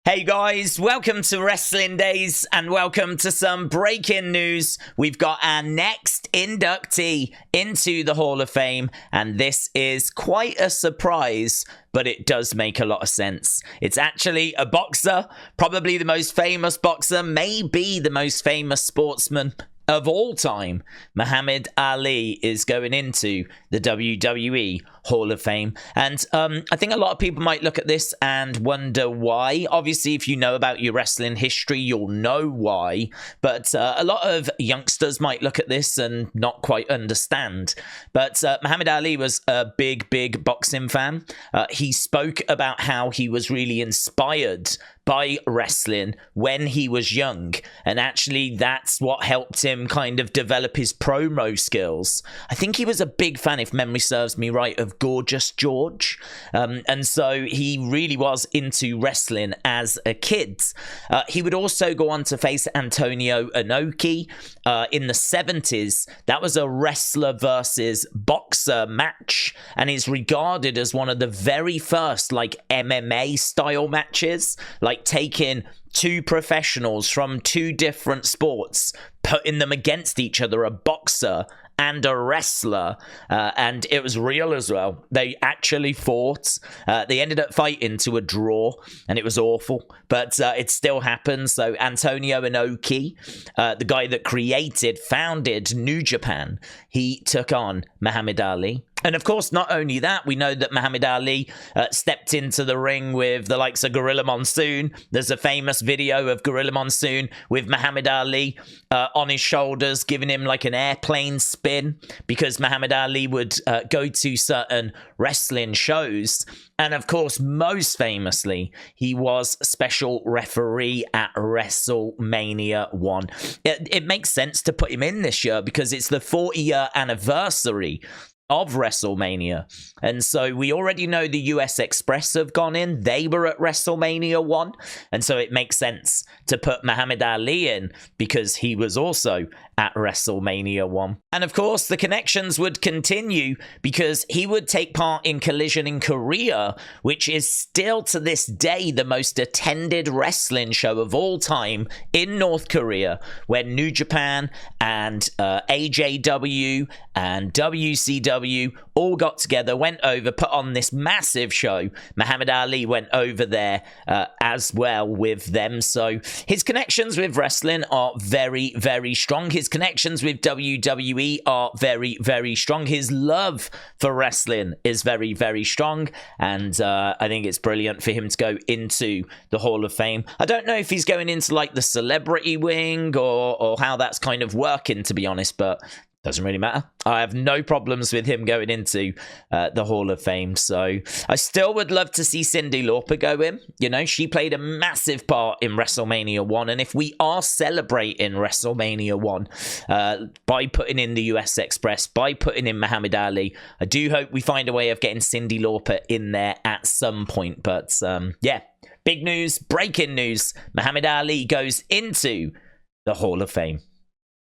Hey guys, welcome to Wrestling Daze and welcome to some breaking news. We've got our next inductee into the Hall of Fame, and this is quite a surprise, but it does make a lot of sense. It's actually a boxer, probably the most famous boxer, maybe the most famous sportsman of all time. Muhammad Ali is going into the WWE Hall of Fame. And I think a lot of people might look at this and wonder why. Obviously, if you know about your wrestling history, you'll know why. But a lot of youngsters might look at this and not quite understand. But Muhammad Ali was a big boxing fan. He spoke about how he was really inspired by wrestling when he was young, and actually that's what helped him kind of develop his promo skills. I think he was a big fan, if memory serves me right, of Gorgeous George, and so he really was into wrestling as a kid. He would also go on to face Antonio Inoki in the 70s. That was a wrestler versus boxer match, and is regarded as one of the very first like MMA style matches, like taking two professionals from two different sports, putting them against each other, a boxer and a wrestler, and it was real as well. They actually fought. They ended up fighting to a draw, and it was awful, but it still happened. So Antonio Inoki, the guy that founded New Japan, he took on Muhammad Ali. And of course, not only that, we know that Muhammad Ali stepped into the ring with the likes of Gorilla Monsoon. There's a famous video of Gorilla Monsoon with Muhammad Ali on his shoulders, giving him like an airplane spin, because Muhammad Ali would go to certain wrestling shows. And of course, most famously, he was special referee at WrestleMania 1. It makes sense to put him in this year because it's the 40-year anniversary of WrestleMania. And so we already know the US Express have gone in. They were at WrestleMania 1. And so it makes sense to put Muhammad Ali in because he was also at WrestleMania 1. And of course, the connections would continue because he would take part in Collision in Korea, which is still to this day the most attended wrestling show of all time in North Korea, where New Japan and AJW and WCW all got together, went over, put on this massive show. Muhammad Ali went over there as well with them. So his connections with wrestling are very strong. His connections with WWE are very strong. His love for wrestling is very strong. And I think it's brilliant for him to go into the Hall of Fame. I don't know if he's going into like the celebrity wing or how that's kind of working, to be honest, but doesn't really matter. I have no problems with him going into the Hall of Fame. So I still would love to see Cyndi Lauper go in. You know, she played a massive part in WrestleMania 1. And if we are celebrating WrestleMania 1 by putting in the US Express, by putting in Muhammad Ali, I do hope we find a way of getting Cyndi Lauper in there at some point. But yeah, big news, breaking news. Muhammad Ali goes into the Hall of Fame.